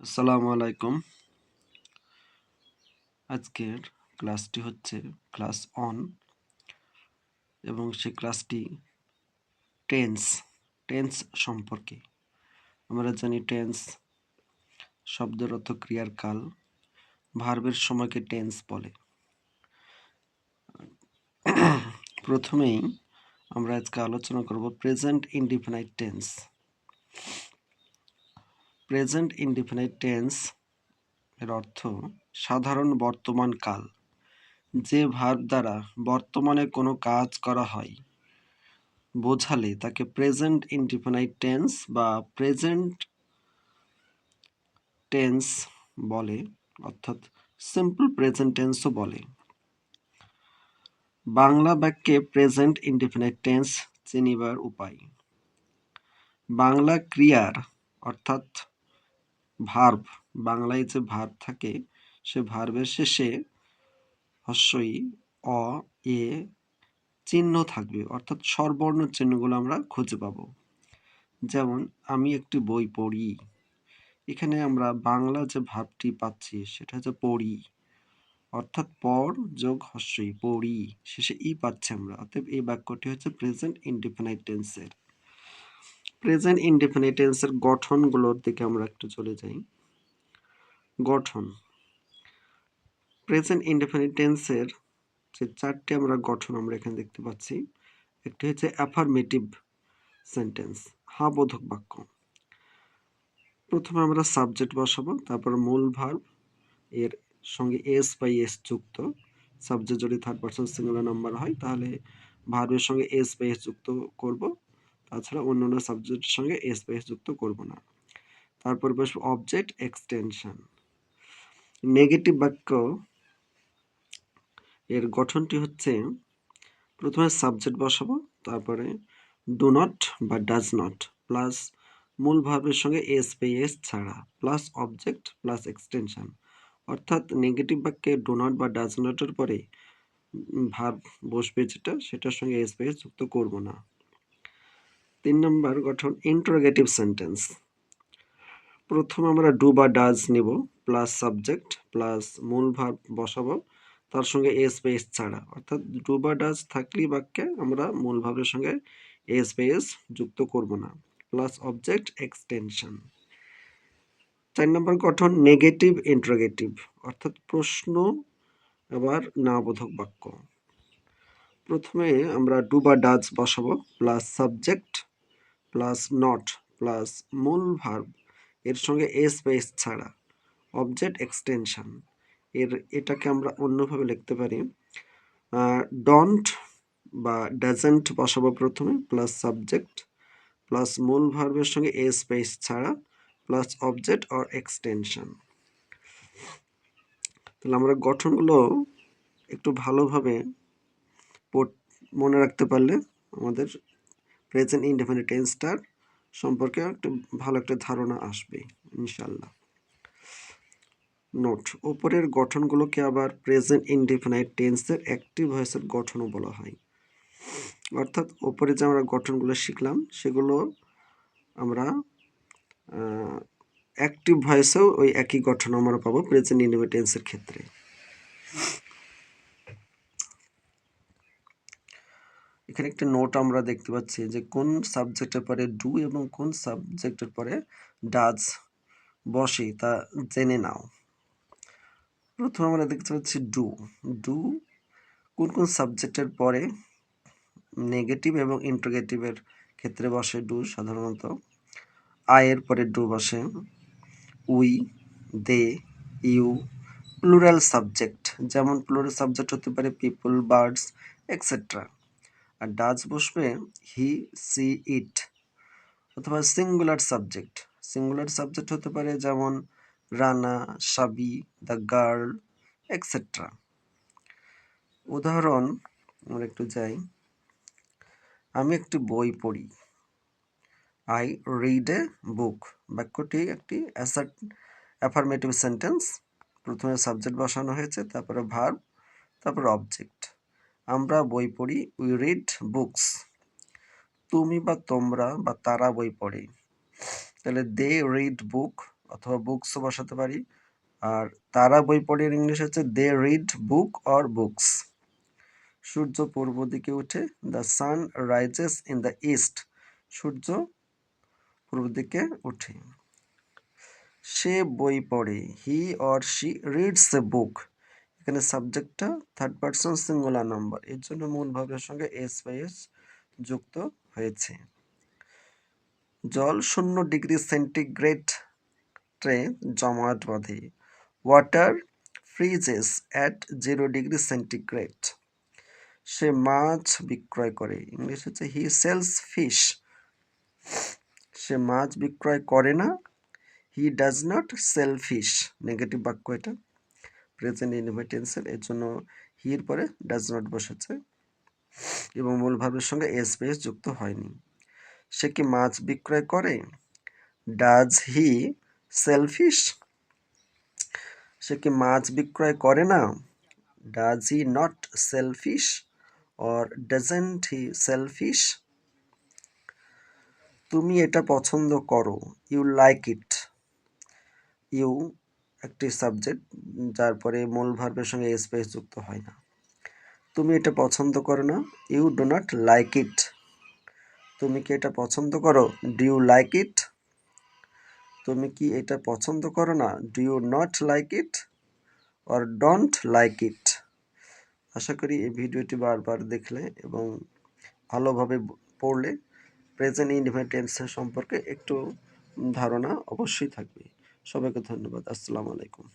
আসসালামু আলাইকুম। আজকের ক্লাসটি হচ্ছে ক্লাস অন এবং সেই ক্লাসটি টেন্স সম্পর্কে। আমরা জানি টেন্স শব্দের অর্থ ক্রিয়ার কাল, ভার্বের সময়কে টেন্স বলে। প্রথমেই আমরা আজকে আলোচনা করব present indefinite tense. Present indefinite tense এর অর্থ সাধারণ বর্তমান কাল, যে ভার্ব দ্বারা বর্তমানে কোনো কাজ করা হয় বোঝালে তাকে প্রেজেন্ট ইনডিফিনাইট টেন্স বা প্রেজেন্ট টেন্স বলে, অর্থাৎ সিম্পল প্রেজেন্ট টেন্সও বলে। বাংলা বাক্যে প্রেজেন্ট ইনডিফিনাইট টেন্স চিনিবার উপায়। বাংলা ক্রিয়ার অর্থাৎ ভার্ব, বাংলায় যে ভার্ব থাকে সে ভার্বের শেষে হস্যই অ এ চিহ্ন থাকবে, অর্থাৎ স্বরবর্ণ চিহ্নগুলো আমরা খুঁজে পাবো। যেমন আমি একটি বই পড়ি, এখানে আমরা বাংলা যে ভাবটি পাচ্ছি সেটা হচ্ছে পড়ি, অর্থাৎ পর যোগ হস্যই পড়ি, শেষে ই পাচ্ছি আমরা। অতএব এই বাক্যটি হচ্ছে প্রেজেন্ট ইনডিফিনাইট টেন্সের। প্রেজেন্ট ইনডিফিনাইট টেন্সের গঠনগুলোর দিকে আমরা একটু চলে যাই। গঠন, প্রেজেন্ট ইনডিফিনাইট টেন্সের যে চারটি আমরা গঠন আমরা এখানে দেখতে পাচ্ছি। একটি হচ্ছে অ্যাফার্মেটিভ সেন্টেন্স, হ্যাঁ বোধক বাক্য। প্রথমে আমরা সাবজেক্ট বসাবো, তারপর মূল ভার্ব, এর সঙ্গে এস বা এস যুক্ত। সাবজেক্ট যদি থার্ড পারসন সিঙ্গুলার নাম্বার হয় তাহলে ভার্বের সঙ্গে এস বা এস যুক্ত করব, তাছাড়া অন্যান্য সাবজেক্টের সঙ্গে এস বা এস যুক্ত করব না। তারপর বসবো অবজেক্ট এক্সটেনশন। নেগেটিভ বাক্য এর গঠনটি হচ্ছে প্রথমে সাবজেক্ট বসাবো, তারপরে ডু নট বা ডাজ নট প্লাস মূল ভার্বের সঙ্গে এস বা এস ছাড়া প্লাস অবজেক্ট প্লাস এক্সটেনশন। অর্থাৎ নেগেটিভ বাক্যে ডো নট বা ডাজ নটের পরে ভার্ব বসবে যেটা, সেটার সঙ্গে এস বা এস যুক্ত করব না। 3 নম্বর গঠন ইন্টারোগেটিভ সেন্টেন্স। প্রথম আমরা ডু বা ডাজ নেব প্লাস সাবজেক্ট প্লাস মূল ভার্ব বসাবো, তার সঙ্গে এস বা এস ছাড়া। অর্থাৎ ডু বা ডাজ থাকলেই বাক্যে আমরা মূল ভার্বের সঙ্গে এস বা এস যুক্ত করব না, প্লাস অবজেক্ট এক্সটেনশন। 4 নম্বর গঠন নেগেটিভ ইন্টারোগেটিভ, অর্থাৎ প্রশ্ন আবার না বোধক বাক্য। প্রথমে আমরা ডু বা ডাজ বসাবো plus subject plus not plus মূল ভার্ব, এর সঙ্গে এস বা এস ছাড়া অবজেক্ট এক্সটেনশন। এটাকে আমরা অন্যভাবে লিখতে পারি, ডন্ট বা ডাজেন্ট বসাবো প্রথমে প্লাস সাবজেক্ট প্লাস মূল ভার্বের সঙ্গে এস বা এস ছাড়া প্লাস অবজেক্ট অর এক্সটেনশন। তাহলে আমরা গঠনগুলো একটু ভালোভাবে মনে রাখতে পারলে আমাদের প্রেজেন্ট ইনডেফিনিট টেন্সটার সম্পর্কে একটু ভালো একটা ধারণা আসবে ইনশাল্লাহ। নোট, উপরের গঠনগুলোকে আবার প্রেজেন্ট ইনডেফিনাইট টেন্সের অ্যাক্টিভ ভয়েসের গঠনও বলা হয়। অর্থাৎ উপরে যে আমরা গঠনগুলো শিখলাম সেগুলো আমরা অ্যাক্টিভ ভয়েসেও ওই একই গঠন আমরা পাবো প্রেজেন্ট ইনডেফিনিট টেন্সের ক্ষেত্রে। এখানে একটা নোট আমরা দেখতে পাচ্ছি যে কোন সাবজেক্টের পরে ডু এবং কোন সাবজেক্টের পরে ডাজ বসে তা জেনে নাও। প্রথমে আমরা দেখতে পাচ্ছি ডু। ডু কোন কোন সাবজেক্টের পরে নেগেটিভ এবং ইন্টারোগেটিভের ক্ষেত্রে বসে ডু সাধারণত। আয়ের পরে ডু বসে, we, they, you. Plural subject, যেমন প্লুরাল সাবজেক্ট হতে পারে পিপল, বার্ডস এক্সেট্রা। আর ডাজ বসবে হি, সি, ইট। অথবা সিঙ্গুলার সাবজেক্ট, সিঙ্গুলার সাবজেক্ট হতে পারে যেমন রানা, সাবি, দ্য গার্ল এক্সেট্রা। উদাহরণ আমরা একটু যাই, আমি একটি বই পড়ি, আই রিড এ বুক। বাক্যটি একটি অ্যাফার্মেটিভ সেন্টেন্স। প্রথমে সাবজেক্ট বসানো হয়েছে, তারপরে ভার্ব, তারপরে অবজেক্ট। আমরা বই পড়ি, উই রিড বুকস। তুমি বা তোমরা বা তারা বই পড়ে, তাহলে দে রিড বুক, অথবা বুকসও বসাতে পারি। আর তারা বই পড়ে ইংলিশ হচ্ছে they read book or books. সূর্য পূর্ব দিকে ওঠে, the sun rises in the east. সূর্য পূর্ব দিকে ওঠে। সে বই পড়ে, he or she reads a book. এখানে সাবজেক্টটা থার্ড পারসন সিঙ্গুলার নাম্বার, এর জন্য মূল ভাবের সঙ্গে এস বাই এস যুক্ত হয়েছে। জল 0 ডিগ্রি সেন্টিগ্রেডে জমাট বাঁধে। Water freezes at 0 degree centigrade. সে মাছ বিক্রয় করে, ইংলিশ হচ্ছে হি সেলস ফিশ। সে মাছ বিক্রয় করে না, he does not sell fish. Negative বাক্য এটা, প্রেজেন্ট ইনডিফিনিট টেন্সের, এর জন্য হির পরে ডাজ নট বসেছে এবং মূল ভাবের সঙ্গে এস বেস যুক্ত হয়নি। সে কি মাছ বিক্রয় করে? Does he sell fish? সে কি মাছ বিক্রয় করে না? Does he not sell fish or doesn't he sell fish? তুমি এটা পছন্দ করো, ইউ লাইক ইট। ইউ একটি সাবজেক্ট যার পরে মূল ভার্বের সঙ্গে স্পেস যুক্ত হয় না। তুমি এটা পছন্দ করো না, you do not like it. তুমি কি এটা পছন্দ করো, ডু ইউ লাইক ইট? তুমি কি এটা পছন্দ করো না, do you not like it or don't like it? আশা করি এই ভিডিওটি বারবার দেখলে এবং ভালোভাবে পড়লে প্রেজেন্ট ইনডিফিনিট টেন্সের সম্পর্কে একটু ধারণা অবশ্যই থাকবে। সবাইকে ধন্যবাদ। আসসালামু আলাইকুম।